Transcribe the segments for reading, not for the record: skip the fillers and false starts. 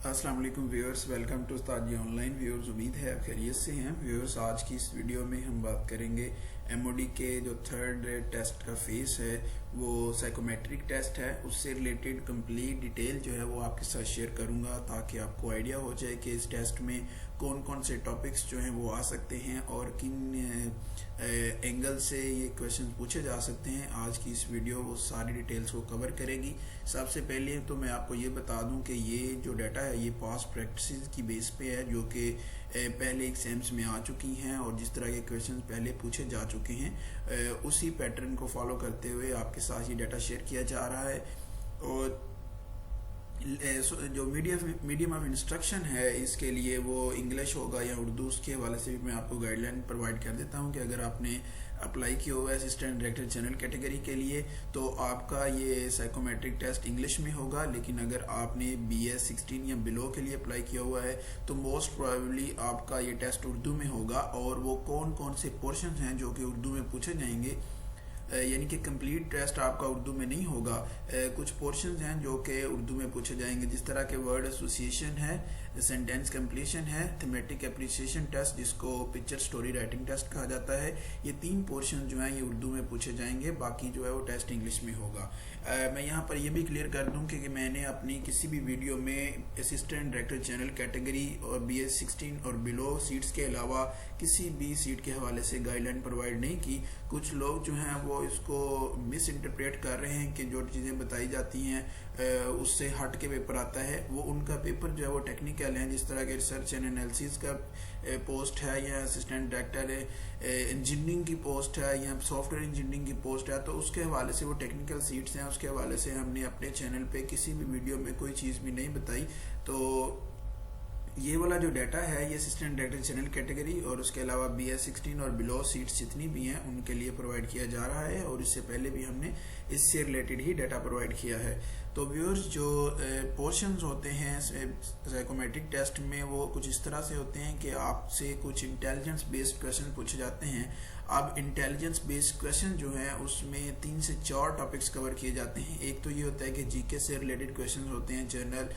अस्सलाम वालेकुम viewers, welcome to Ustad ji online. Viewers, उम्मीद है आप खैरियत से हैं। व्यूअर्स, आज की इस वीडियो में हम बात करेंगे एमओडी के जो थर्ड टेस्ट का फेस है वो साइकोमेट्रिक टेस्ट है। उससे रिलेटेड कंप्लीट डिटेल जो है वो आपके साथ शेयर करूंगा ताकि आपको आइडिया हो जाए कि इस टेस्ट में कौन कौन से टॉपिक्स जो हैं वो आ सकते हैं और किन एंगल से ये क्वेश्चन पूछे जा सकते हैं। आज की इस वीडियो वो सारी डिटेल्स को कवर करेगी। सबसे पहले तो मैं आपको ये बता दूं कि ये जो डाटा है ये पास्ट प्रैक्टिस की बेस पे है, जो कि पहले एग्जाम्स में आ चुकी हैं और जिस तरह के क्वेश्चन पहले पूछे जा चुके हैं उसी पैटर्न को फॉलो करते हुए आपके साथ ये डाटा शेयर किया जा रहा है। और जो मीडियम ऑफ इंस्ट्रक्शन है इसके लिए वो इंग्लिश होगा या उर्दू। उसके हवाले से भी मैं आपको गाइडलाइन प्रोवाइड कर देता हूं कि अगर आपने अप्लाई किया हुआ है असिस्टेंट डायरेक्टर जनरल कैटेगरी के लिए तो आपका ये साइकोमेट्रिक टेस्ट इंग्लिश में होगा, लेकिन अगर आपने BS 16 या बिलो के लिए अप्लाई किया हुआ है तो मोस्ट प्रोबेबली आपका ये टेस्ट उर्दू में होगा। और वो कौन कौन से पोर्शन हैं जो कि उर्दू में पूछे जाएंगे, यानी कि कंप्लीट टेस्ट आपका उर्दू में नहीं होगा। कुछ पोर्शंस हैं जो कि उर्दू में पूछे जाएंगे, जिस तरह के वर्ड एसोसिएशन है, सेंटेंस कंप्लीशन है, थीमेटिक एप्रिसिएशन टेस्ट जिसको पिक्चर स्टोरी राइटिंग टेस्ट कहा जाता है। ये 3 पोर्शन जो हैं ये उर्दू में पूछे जाएंगे, बाकी जो है वो टेस्ट इंग्लिश में होगा। मैं यहाँ पर ये भी क्लियर कर दूं कि मैंने अपनी किसी भी वीडियो में असिस्टेंट डायरेक्टर जनरल कैटेगरी और BS 16 और बिलो सीट्स के अलावा किसी भी सीट के हवाले से गाइडलाइन प्रोवाइड नहीं की। कुछ लोग जो हैं वो इसको मिस इंटरप्रेट कर रहे हैं कि जो चीज़ें बताई जाती हैं उससे हट के पेपर आता है। वो उनका पेपर जो है वो टेक्निकल है, जिस तरह के रिसर्च एंड एनालिसिस का पोस्ट है या असिस्टेंट डायरेक्टर इंजीनियरिंग की पोस्ट है या सॉफ्टवेयर इंजीनियरिंग की पोस्ट है, तो उसके हवाले से वो टेक्निकल सीट्स हैं। उसके हवाले से हमने अपने चैनल पे किसी भी वीडियो में कोई चीज़ भी नहीं बताई। तो ये वाला जो डाटा है ये असिस्टेंट डायरेक्टर जनरल कैटेगरी और उसके अलावा BS 16 और बिलो सीट्स जितनी भी हैं उनके लिए प्रोवाइड किया जा रहा है, और इससे पहले भी हमने इससे रिलेटेड ही डाटा प्रोवाइड किया है। तो व्यूअर्स, जो पोर्शंस होते हैं साइकोमेट्रिक टेस्ट में वो कुछ इस तरह से होते हैं कि आपसे कुछ इंटेलिजेंस बेस्ड क्वेश्चन पूछे जाते हैं। अब इंटेलिजेंस बेस्ड क्वेश्चन जो है उसमें 3 से 4 टॉपिक्स कवर किए जाते हैं। एक तो ये होता है कि जीके से रिलेटेड क्वेश्चन होते हैं जनरल,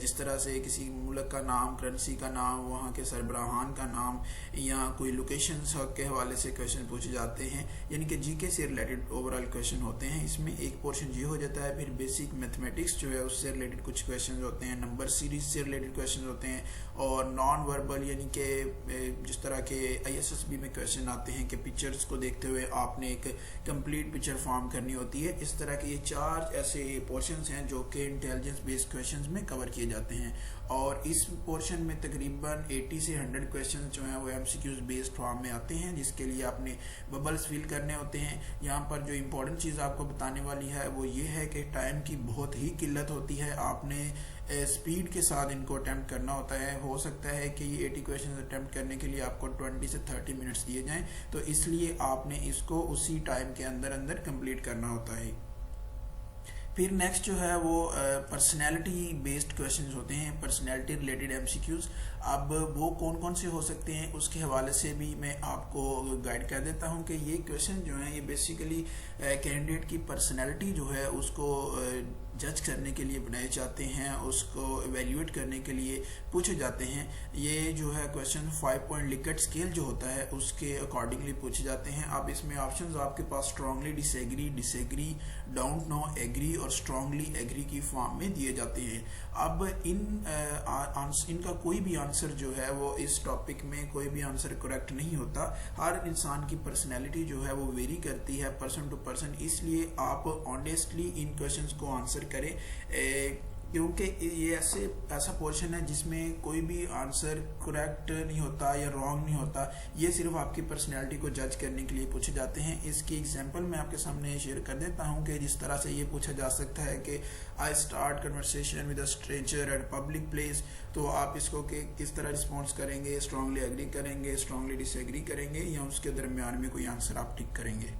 जिस तरह से किसी मुल्क का नाम, करेंसी का नाम, वहाँ के सरबराहान का नाम या कोई लोकेशन के हवाले से क्वेश्चन पूछे जाते हैं, यानी कि जीके से रिलेटेड ओवरऑल क्वेश्चन होते हैं। इसमें एक पोर्शन ये हो जाता है। फिर बेसिक मैथमेटिक्स जो है उससे रिलेटेड कुछ क्वेश्चन होते हैं, नंबर सीरीज से रिलेटेड क्वेश्चन होते हैं, और नॉन वर्बल यानी कि जिस तरह के ISSB में क्वेश्चन आते हैं कि पिक्चर्स को देखते हुए आपने एक कंप्लीट पिक्चर फॉर्म करनी होती है। इस तरह के ये 4 ऐसे पोर्शंस हैं जो कि इंटेलिजेंस बेस्ड क्वेश्चंस में कवर किए जाते हैं। और इस पोर्शन में तकरीबन 80 से 100 क्वेश्चन जो हैं वो MCQs बेस्ड फॉर्म में आते हैं, जिसके लिए आपने बबल्स फिल करने होते हैं। यहाँ पर जो इम्पोर्टेंट चीज़ आपको बताने वाली है वो ये है कि टाइम की बहुत ही किल्लत होती है। आपने स्पीड के साथ इनको अटेम्प्ट करना होता है। हो सकता है कि ये 80 क्वेश्चन अटेम्प्ट करने के लिए आपको 20 से 30 मिनट्स दिए जाएं, तो इसलिए आपने इसको उसी टाइम के अंदर अंदर कंप्लीट करना होता है। फिर नेक्स्ट जो है वो पर्सनैलिटी बेस्ड क्वेश्चंस होते हैं, पर्सनैलिटी रिलेटेड MCQs। अब वो कौन कौन से हो सकते हैं उसके हवाले से भी मैं आपको गाइड कर देता हूं कि ये क्वेश्चन जो हैं ये बेसिकली कैंडिडेट की पर्सनैलिटी जो है उसको जज करने के लिए बनाए जाते हैं, उसको एवेल्यूएट करने के लिए पूछे जाते हैं। ये जो है क्वेश्चन 5 पॉइंट लिकट स्केल जो होता है उसके अकॉर्डिंगली पूछे जाते हैं। अब इसमें ऑप्शंस आपके पास strongly disagree, don't know, agree और स्ट्रांगली एग्री की फॉर्म में दिए जाते हैं। अब इनका कोई भी आंसर जो है वो इस टॉपिक में कोई भी आंसर करेक्ट नहीं होता। हर इंसान की पर्सनैलिटी जो है वो वेरी करती है पर्सन टू पर्सन, इसलिए आप ऑनेस्टली इन क्वेश्चंस को आंसर करें, क्योंकि ये ऐसा पोर्शन है जिसमें कोई भी आंसर करेक्ट नहीं होता या रॉन्ग नहीं होता। ये सिर्फ आपकी पर्सनैलिटी को जज करने के लिए पूछे जाते हैं। इसकी एग्जांपल मैं आपके सामने शेयर कर देता हूं कि जिस तरह से ये पूछा जा सकता है कि I start conversation with a stranger eight public place, तो आप इसको किस तरह रिस्पॉन्स करेंगे, स्ट्रांगली एग्री करेंगे, स्ट्रांगली डिसएग्री करेंगे, या उसके दरमियान में कोई आंसर आप टिक करेंगे।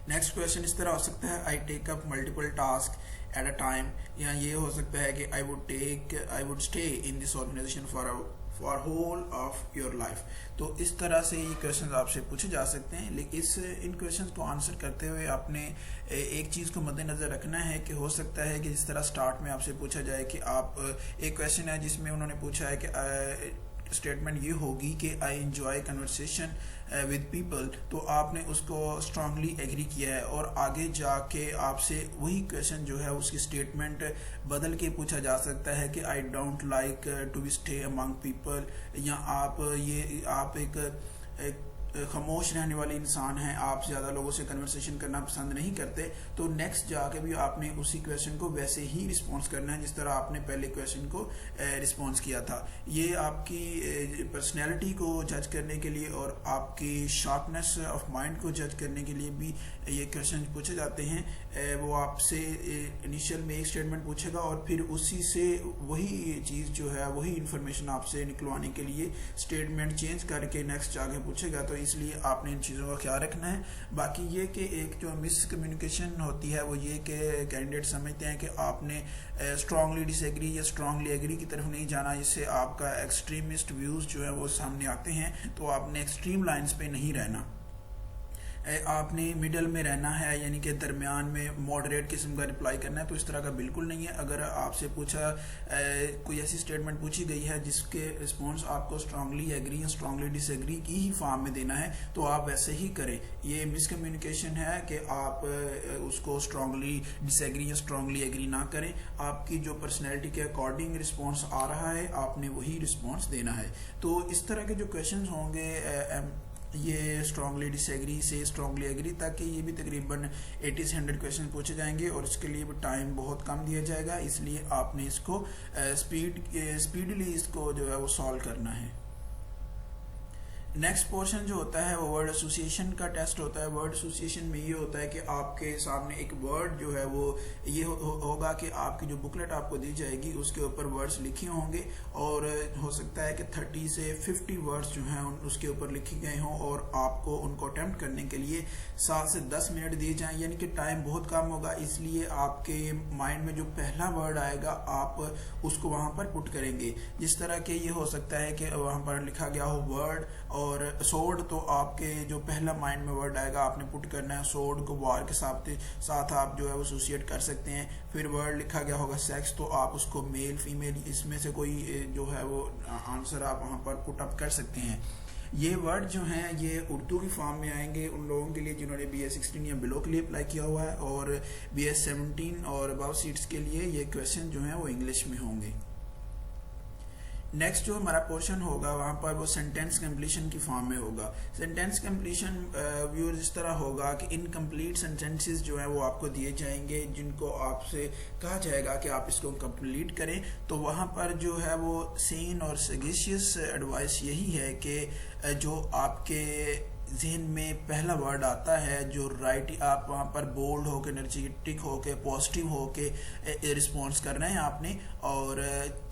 नेक्स्ट क्वेश्चन इस तरह हो सकता है, I take up multiple task at a time, या ये हो सकता है कि I would stay in this organisation for whole of your life. तो इस तरह से ये क्वेश्चन आपसे पूछे जा सकते हैं। लेकिन इन क्वेश्चन को आंसर करते हुए आपने एक चीज़ को मद्देनज़र रखना है कि हो सकता है कि जिस तरह स्टार्ट में आपसे पूछा जाए कि आप, एक क्वेश्चन है जिसमें उन्होंने पूछा है कि स्टेटमेंट ये होगी कि I enjoy conversation with people, तो आपने उसको स्ट्रांगली एग्री किया है और आगे जाके आपसे वही क्वेश्चन जो है उसकी स्टेटमेंट बदल के पूछा जा सकता है कि I don't like to be stay among people, या आप एक खामोश रहने वाले इंसान हैं, आप ज़्यादा लोगों से कन्वर्सेशन करना पसंद नहीं करते। तो नेक्स्ट जाके भी आपने उसी क्वेश्चन को वैसे ही रिस्पॉन्स करना है जिस तरह आपने पहले क्वेश्चन को रिस्पॉन्स किया था। ये आपकी पर्सनैलिटी को जज करने के लिए और आपकी शार्पनेस ऑफ माइंड को जज करने के लिए भी ये क्वेश्चन पूछे जाते हैं। वो आपसे इनिशियल में एक स्टेटमेंट पूछेगा और फिर उसी से वही चीज़ जो है, वही इंफॉर्मेशन आपसे निकलवाने के लिए स्टेटमेंट चेंज करके नेक्स्ट जाके पूछेगा। तो इसलिए आपने इन चीज़ों का ख्याल रखना है। बाकी ये कि एक जो मिसकम्युनिकेशन होती है वो ये कि कैंडिडेट समझते हैं कि आपने स्ट्रांगली डिसएग्री या स्ट्रांगली एग्री की तरफ नहीं जाना, जिससे आपका एक्सट्रीमिस्ट व्यूज़ जो है वो सामने आते हैं। तो आपने एक्सट्रीम लाइंस पे नहीं रहना, आपने मिडल में रहना है, यानी कि दरमियान में मॉडरेट किस्म का रिप्लाई करना है। तो इस तरह का बिल्कुल नहीं है। अगर आपसे पूछा कोई ऐसी स्टेटमेंट पूछी गई है जिसके रिस्पॉन्स आपको स्ट्रांगली एग्री या स्ट्रांगली डिसएग्री की ही फॉर्म में देना है, तो आप वैसे ही करें। ये मिसकम्युनिकेशन है कि आप उसको स्ट्रांगली डिसएग्री या स्ट्रांगली एग्री ना करें। आपकी जो पर्सनैलिटी के अकॉर्डिंग रिस्पॉन्स आ रहा है आपने वही रिस्पॉन्स देना है। तो इस तरह के जो क्वेश्चन होंगे ये स्ट्रांगली डिसएग्री से स्ट्रांगली एग्री तक के, ये भी तकरीबन 80 से 100 क्वेश्चन पूछे जाएंगे और इसके लिए भी टाइम बहुत कम दिया जाएगा। इसलिए आपने इसको स्पीडली इसको जो है वो सॉल्व करना है। नेक्स्ट पोर्शन जो होता है वो वर्ड एसोसिएशन का टेस्ट होता है। वर्ड एसोसिएशन में ये होता है कि आपके सामने एक वर्ड जो है वो ये होगा कि आपकी जो बुकलेट आपको दी जाएगी उसके ऊपर वर्ड्स लिखे होंगे और हो सकता है कि 30 से 50 वर्ड्स जो हैं उसके ऊपर लिखे गए हों और आपको उनको अटेम्प्ट करने के लिए 7 से 10 मिनट दिए जाएं, यानी कि टाइम बहुत कम होगा। इसलिए आपके माइंड में जो पहला वर्ड आएगा आप उसको वहाँ पर पुट करेंगे। जिस तरह के ये हो सकता है कि वहाँ पर लिखा गया हो वर्ड और सोर्ड, तो आपके जो पहला माइंड में वर्ड आएगा आपने पुट करना है। सोर्ड को वार के साथ आप जो है वो एसोसिएट कर सकते हैं। फिर वर्ड लिखा गया होगा सेक्स, तो आप उसको मेल फीमेल इसमें से कोई जो है वो आंसर आप वहाँ पर पुट अप कर सकते हैं। ये वर्ड जो हैं ये उर्दू की फॉर्म में आएंगे उन लोगों के लिए जिन्होंने BS 16 या बिलो के लिए अप्लाई किया हुआ है, और BS 17 और अबव सीट्स के लिए ये क्वेश्चन जो हैं वो इंग्लिश में होंगे। नेक्स्ट जो हमारा पोर्शन होगा वहाँ पर वो सेंटेंस कंप्लीशन की फॉर्म में होगा। सेंटेंस कंप्लीशन व्यूअर्स इस तरह होगा कि इनकम्प्लीट सेंटेंसेस जो है वो आपको दिए जाएंगे जिनको आपसे कहा जाएगा कि आप इसको कंप्लीट करें। तो वहाँ पर जो है वो सेन और सगेशियस एडवाइस यही है कि जो आपके जहन में पहला वर्ड आता है जो राइट, आप वहाँ पर बोल्ड होके, एनर्जेटिक होके, पॉजिटिव होके रिस्पॉन्स करना है आपने, और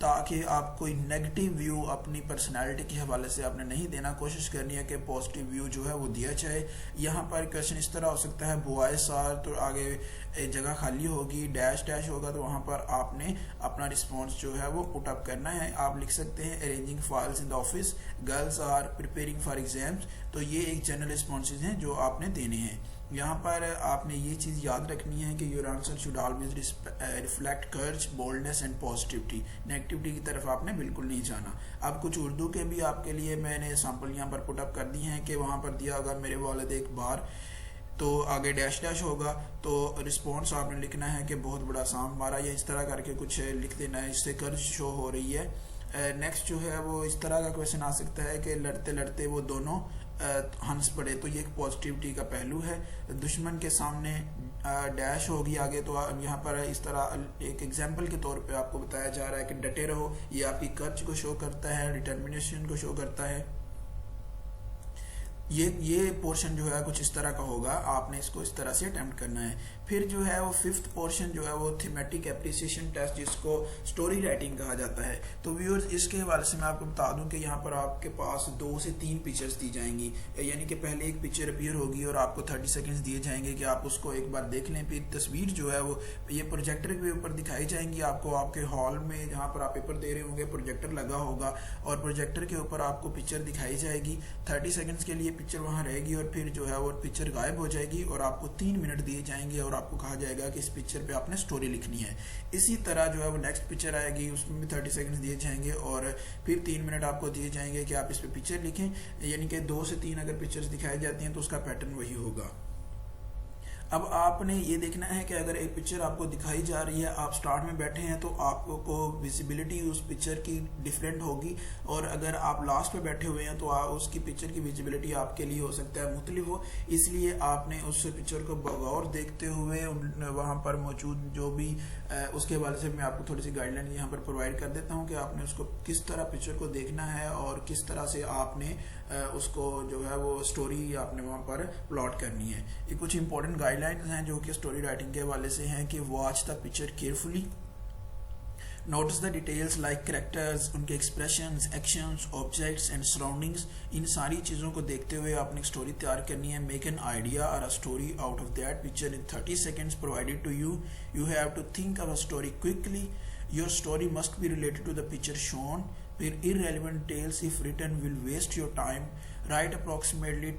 ताकि आप कोई नेगेटिव व्यू अपनी पर्सनालिटी के हवाले से आपने नहीं देना, कोशिश करनी है कि पॉजिटिव व्यू जो है वो दिया जाए। यहाँ पर क्वेश्चन इस तरह हो सकता है बॉयज आर, तो आगे जगह खाली होगी, डैश डैश होगा, तो वहाँ पर आपने अपना रिस्पॉन्स जो है वो पुट अप करना है। आप लिख सकते हैं arranging files in the office, girls are preparing for exams. तो ये एक जनरल रिस्पॉन्सेज हैं जो आपने देने हैं। यहाँ पर आपने ये चीज़ याद रखनी है कि your answer should always reflect courage, boldness and positivity. Negativity की तरफ आपने बिल्कुल नहीं जाना। अब कुछ उर्दू के भी आपके लिए मैंने सैंपल यहाँ पर पुट अप कर दी हैं कि वहाँ पर दिया होगा मेरे वालिद एक बार, तो आगे डैश डैश होगा, तो रिस्पॉन्स आपने लिखना है कि बहुत बड़ा सांप मारा, या इस तरह करके कुछ लिख देना है, इससे कर्ज शो हो रही है। नेक्स्ट जो है वो इस तरह का क्वेश्चन आ सकता है कि लड़ते लड़ते वो दोनों हंस पड़े, तो ये एक पॉजिटिविटी का पहलू है। दुश्मन के सामने डैश होगी आगे, तो यहाँ पर इस तरह एक एग्जाम्पल के तौर पे आपको बताया जा रहा है कि डटे रहो, ये आपकी कर्ज को शो करता है, डिटर्मिनेशन को शो करता है। ये पोर्शन जो है कुछ इस तरह का होगा, आपने इसको इस तरह से अटेम्प्ट करना है। फिर जो है वो फिफ्थ पोर्शन जो है वो थीमेटिक एप्रिसिएशन टेस्ट, जिसको स्टोरी राइटिंग कहा जाता है। तो व्यूअर्स, इसके हवाले से मैं आपको बता दूं कि यहाँ पर आपके पास 2 से 3 पिक्चर्स दी जाएंगी, यानी कि पहले एक पिक्चर अपीयर होगी और आपको 30 सेकंड्स दिए जाएंगे कि आप उसको एक बार देख लें। फिर तस्वीर जो है वो ये प्रोजेक्टर के ऊपर दिखाई जाएंगी आपको, आपके हॉल में जहाँ पर आप पेपर दे रहे होंगे प्रोजेक्टर लगा होगा और प्रोजेक्टर के ऊपर आपको पिक्चर दिखाई जाएगी। 30 सेकंड्स के लिए पिक्चर वहाँ रहेगी और फिर जो है वो पिक्चर गायब हो जाएगी और आपको 3 मिनट दिए जाएंगे और आपको कहा जाएगा कि इस पिक्चर पे आपने स्टोरी लिखनी है। इसी तरह जो है वो नेक्स्ट पिक्चर आएगी, उसमें भी 30 सेकंड्स दिए जाएंगे और फिर 3 मिनट आपको दिए जाएंगे कि आप इस पे पिक्चर लिखें। यानी कि 2 से 3 अगर पिक्चर्स दिखाई जाती हैं तो उसका पैटर्न वही होगा। अब आपने ये देखना है कि अगर एक पिक्चर आपको दिखाई जा रही है, आप स्टार्ट में बैठे हैं तो आपको विजिबिलिटी उस पिक्चर की डिफरेंट होगी, और अगर आप लास्ट पे बैठे हुए हैं तो उसकी पिक्चर की विजिबिलिटी आपके लिए हो सकता है मुख्तलिफ हो। इसलिए आपने उस पिक्चर को बगौर देखते हुए वहाँ पर मौजूद जो भी उसके हवाले से मैं आपको थोड़ी सी गाइडलाइन यहाँ पर प्रोवाइड कर देता हूँ कि आपने उसको किस तरह पिक्चर को देखना है और किस तरह से आपने उसको जो है वो स्टोरी आपने वहाँ पर प्लॉट करनी है। ये कुछ इंपॉर्टेंट गाइडलाइंस हैं जो कि स्टोरी राइटिंग के हवाले से हैं कि watch the picture carefully, notice the details like characters, उनके expressions, actions, objects and surroundings. इन सारी चीज़ों को देखते हुए आपने एक स्टोरी तैयार करनी है। मेक एन आइडिया और a story out of that picture in 30 seconds provided to you. You have to think of a story quickly. Your story must be related to the picture shown. फिर irrelevant tales if written will waste your time. Write approximately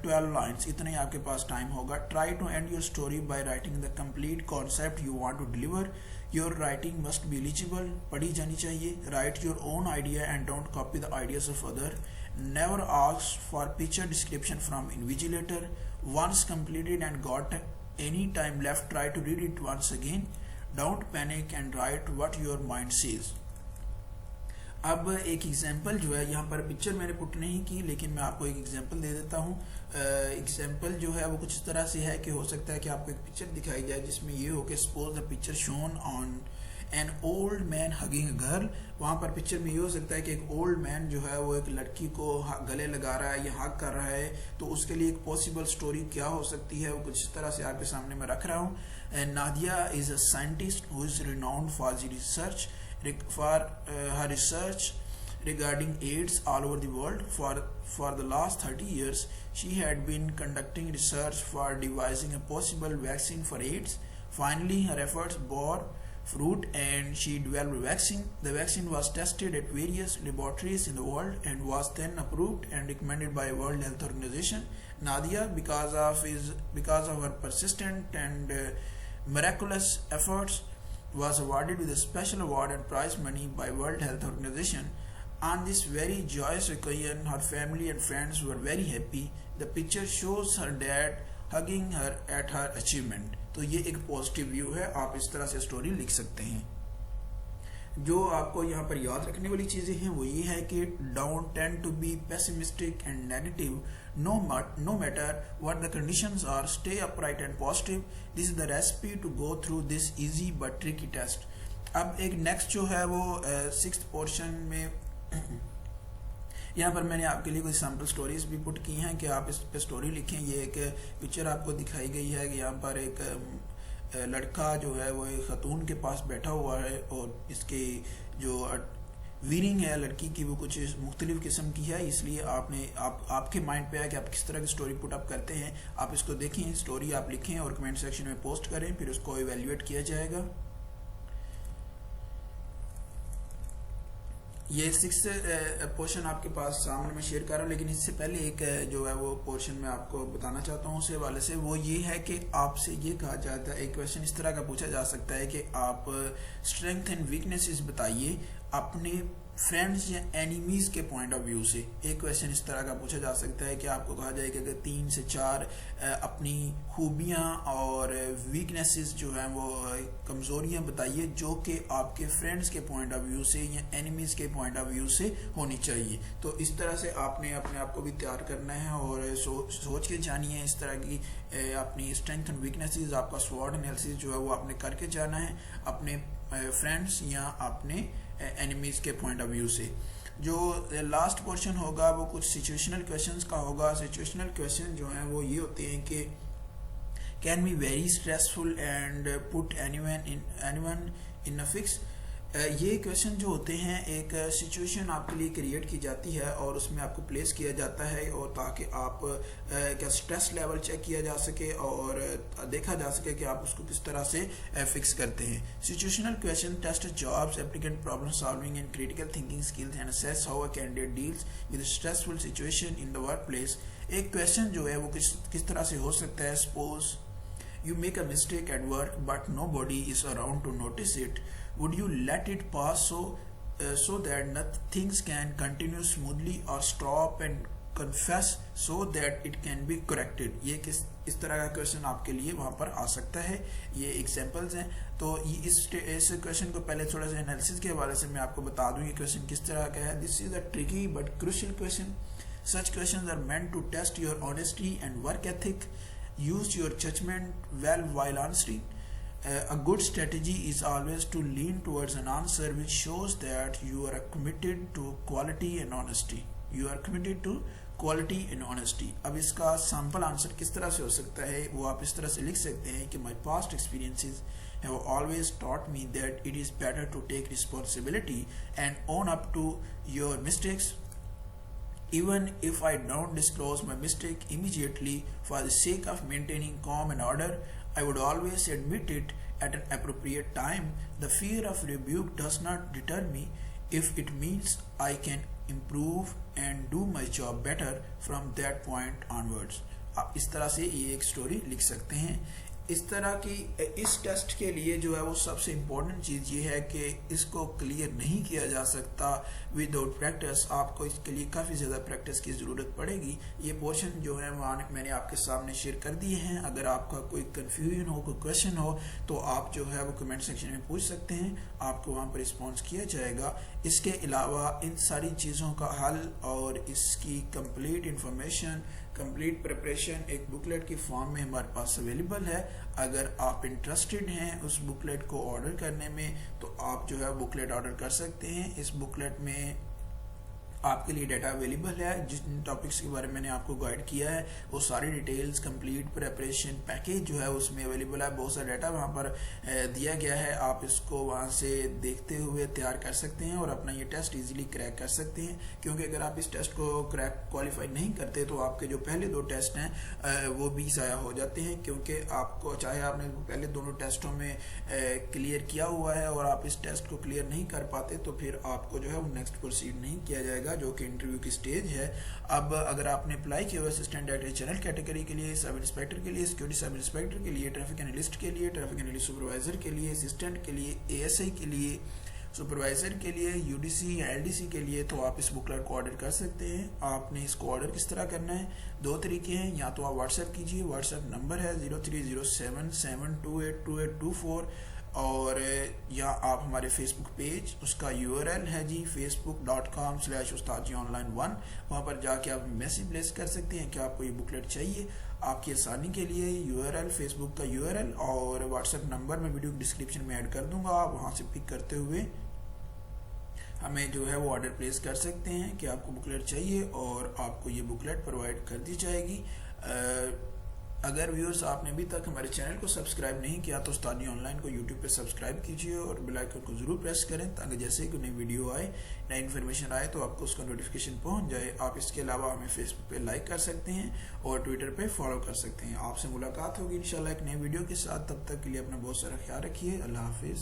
12 lines. इतना ही आपके पास time होगा. Try to end your story by writing the complete concept you want to deliver. Your writing must be legible. पढ़ी जानी चाहिए. Write your own idea and don't copy the ideas of other. Never ask for picture description from invigilator. Once completed and got any time left, try to read it once again. Don't panic and write what your mind says. अब एक example जो है, यहाँ पर picture मैंने put नहीं की लेकिन मैं आपको एक एग्जांपल दे देता हूँ। एग्जांपल जो है वो कुछ इस तरह से है कि हो सकता है कि आपको एक पिक्चर दिखाई जाए जिसमें ये हो कि suppose the picture shown on an old man hugging a girl. वहाँ पर पिक्चर में ये हो सकता है कि एक ओल्ड मैन जो है वो एक लड़की को गले लगा रहा है या हग कर रहा है। तो उसके लिए एक पॉसिबल स्टोरी क्या हो सकती है वो कुछ इस तरह से आपके सामने मैं रख रहा हूँ। Nadia is a scientist who is renowned for her research regarding AIDS all over the world. For the last 30 years, she had been conducting research for devising a possible vaccine for AIDS. Finally, her efforts bore fruit and she developed a vaccine. The vaccine was tested at various laboratories in the world and was then approved and recommended by World Health Organization. Nadia, because of her persistent and miraculous efforts, was awarded with a special award and prize money by World Health Organization. On this very joyous occasion, her family and friends were very happy. The picture shows her dad hugging her at her achievement. तो ये एक positive view है, आप इस तरह से story लिख सकते हैं। जो आपको यहाँ पर याद रखने वाली चीजें हैं वो ये है कि don't tend to be pessimistic and negative, no matter what the conditions are. Stay upright and positive. This is the recipe to go through this easy but tricky test. अब एक नेक्स्ट जो है वो 6th पोर्शन में यहाँ पर मैंने आपके लिए कुछ सैम्पल स्टोरीज भी पुट की हैं कि आप इस पे स्टोरी लिखें। ये एक पिक्चर आपको दिखाई गई है कि यहाँ पर एक लड़का जो है वो एक खातून के पास बैठा हुआ है और इसके जो वीरिंग है लड़की की वो कुछ मुख्तलिफ किस्म की है। इसलिए आपके माइंड पे है कि आप किस तरह की स्टोरी पुट अप करते हैं। आप इसको देखें, स्टोरी आप लिखें और कमेंट सेक्शन में पोस्ट करें, फिर उसको इवेल्युएट किया जाएगा। ये 6th पोर्शन आपके पास सामने में शेयर कर रहा हूँ, लेकिन इससे पहले एक जो है वो पोर्शन मैं आपको बताना चाहता हूँ उसके हवाले से। वो ये है कि आपसे ये कहा जाता है, एक क्वेश्चन इस तरह का पूछा जा सकता है कि आप स्ट्रेंथ एंड वीकनेसेस बताइए अपने फ्रेंड्स या एनिमीज के पॉइंट ऑफ व्यू से। एक क्वेश्चन इस तरह का पूछा जा सकता है कि आपको कहा जाए कि 3 से 4 अपनी खूबियां और वीकनेसेस जो हैं वो कमजोरियां बताइए जो कि आपके फ्रेंड्स के पॉइंट ऑफ व्यू से या एनिमीज के पॉइंट ऑफ व्यू से होनी चाहिए। तो इस तरह से आपने अपने आप को भी तैयार करना है और सोच के जानिए इस तरह की अपनी स्ट्रेंथ एंड वीकनेसेस, आपका स्वॉट एनालिसिस जो है वो आपने करके जाना है अपने फ्रेंड्स या अपने एनिमीज के पॉइंट ऑफ व्यू से। जो लास्ट पोर्शन होगा वो कुछ सिचुएशनल क्वेश्चंस का होगा। सिचुएशनल क्वेश्चन जो हैं वो ये होते हैं कि can be very stressful and put anyone in a fix. ये क्वेश्चन जो होते हैं एक सिचुएशन आपके लिए क्रिएट की जाती है और उसमें आपको प्लेस किया जाता है और ताकि आप क्या स्ट्रेस लेवल चेक किया जा सके और देखा जा सके कि आप उसको किस तरह से फिक्स करते हैं। Situational question test jobs applicant problem solving and critical thinking skills and assess how a candidate deals with stressful situation in the work place. एक क्वेश्चन जो है वो किस तरह से हो सकता है। Suppose you make a mistake at work but nobody is around to notice it. Would you let it pass so that things can continue smoothly or stop and confess so that it can be corrected? ये इस तरह का question आपके लिए वहां पर आ सकता है। ये एग्जांपल्स हैं। तो इस क्वेश्चन को पहले थोड़ा सा एनालिसिस के हवाले से मैं आपको बता दूं ये क्वेश्चन किस तरह का है। This is a tricky but crucial question. Such questions are meant to test your honesty and work ethic. Use your judgment well while answering. A good strategy is always to lean towards an answer which shows that you are committed to quality and honesty. You are committed to quality and honesty. अब इसका sample answer किस तरह से हो सकता है वो आप इस तरह से लिख सकते हैं कि my past experiences have always taught me that it is better to take responsibility and own up to your mistakes. Even if I don't disclose my mistake immediately for the sake of maintaining calm and order, I would always admit it at an appropriate time. The fear of rebuke does not deter me if it means I can improve and do my job better from that point onwards. आप इस तरह से ये एक story लिख सकते हैं। इस तरह की इस टेस्ट के लिए जो है वो सबसे इम्पोर्टेंट चीज़ ये है कि इसको क्लियर नहीं किया जा सकता विदाउट प्रैक्टिस। आपको इसके लिए काफ़ी ज़्यादा प्रैक्टिस की ज़रूरत पड़ेगी। ये पोर्शन जो है वो मैंने आपके सामने शेयर कर दिए हैं। अगर आपका कोई कन्फ्यूजन हो, कोई क्वेश्चन हो तो आप जो है वो कमेंट सेक्शन में पूछ सकते हैं, आपको वहाँ पर रिस्पॉन्स किया जाएगा। इसके अलावा इन सारी चीज़ों का हल और इसकी कंप्लीट इंफॉर्मेशन, कंप्लीट प्रिपरेशन एक बुकलेट की फॉर्म में हमारे पास अवेलेबल है। अगर आप इंटरेस्टेड हैं उस बुकलेट को ऑर्डर करने में तो आप जो है बुकलेट ऑर्डर कर सकते हैं। इस बुकलेट में आपके लिए डाटा अवेलेबल है। जिन टॉपिक्स के बारे में मैंने आपको गाइड किया है वो सारी डिटेल्स, कंप्लीट प्रिपरेशन पैकेज जो है उसमें अवेलेबल है। बहुत सारा डाटा वहाँ पर दिया गया है। आप इसको वहाँ से देखते हुए तैयार कर सकते हैं और अपना ये टेस्ट इजीली क्रैक कर सकते हैं। क्योंकि अगर आप इस टेस्ट को क्वालिफाई नहीं करते तो आपके जो पहले 2 टेस्ट हैं वो भी ज़ाया हो जाते हैं। क्योंकि आपको चाहे आपने पहले दोनों टेस्टों में क्लियर किया हुआ है और आप इस टेस्ट को क्लियर नहीं कर पाते तो फिर आपको जो है वो नेक्स्ट प्रोसीड नहीं किया जाएगा, जो कि इंटरव्यू की स्टेज है। अब अगर आपने अप्लाई किया हुआ असिस्टेंट डायरेक्टर जनरल कैटेगरी के लिए, सब इंस्पेक्टर के लिए, सिक्योरिटी सब इंस्पेक्टर के लिए, ट्रैफिक एनालिस्ट के लिए, ट्रैफिक एनालिस्ट सुपरवाइजर के लिए, असिस्टेंट के लिए, एएसआई के लिए, सुपरवाइजर के लिए, यूडीसी या एलडीसी के लिए, तो आप इस बुकलेट को ऑर्डर कर सकते हैं। आपने इसको ऑर्डर किस तरह करना है, 2 तरीके हैं। या तो आप व्हाट्सएप कीजिए, व्हाट्सएप नंबर है 0307728284 और या आप हमारे फेसबुक पेज, उसका यूआरएल है जी facebook.com/ustadionline1, वहाँ पर जाके आप मैसेज प्लेस कर सकते हैं कि आपको ये बुकलेट चाहिए। आपकी आसानी के लिए यूआरएल, फेसबुक का यूआरएल और व्हाट्सएप नंबर मैं वीडियो डिस्क्रिप्शन में ऐड कर दूंगा। आप वहाँ से पिक करते हुए हमें जो है वो ऑर्डर प्लेस कर सकते हैं कि आपको बुकलेट चाहिए और आपको ये बुकलेट प्रोवाइड कर दी जाएगी। अगर व्यूअर्स आपने अभी तक हमारे चैनल को सब्सक्राइब नहीं किया तो उस्ताद जी ऑनलाइन को यूट्यूब पे सब्सक्राइब कीजिए और बेल आइकन को जरूर प्रेस करें ताकि जैसे ही कोई नई वीडियो आए, नई इन्फॉर्मेशन आए तो आपको उसका नोटिफिकेशन पहुंच जाए। आप इसके अलावा हमें फेसबुक पे लाइक कर सकते हैं और ट्विटर पे फॉलो कर सकते हैं। आपसे मुलाकात होगी इंशाल्लाह एक नई वीडियो के साथ। तब तक के लिए अपना बहुत सारा ख्याल रखिए। अल्लाह हाफिज।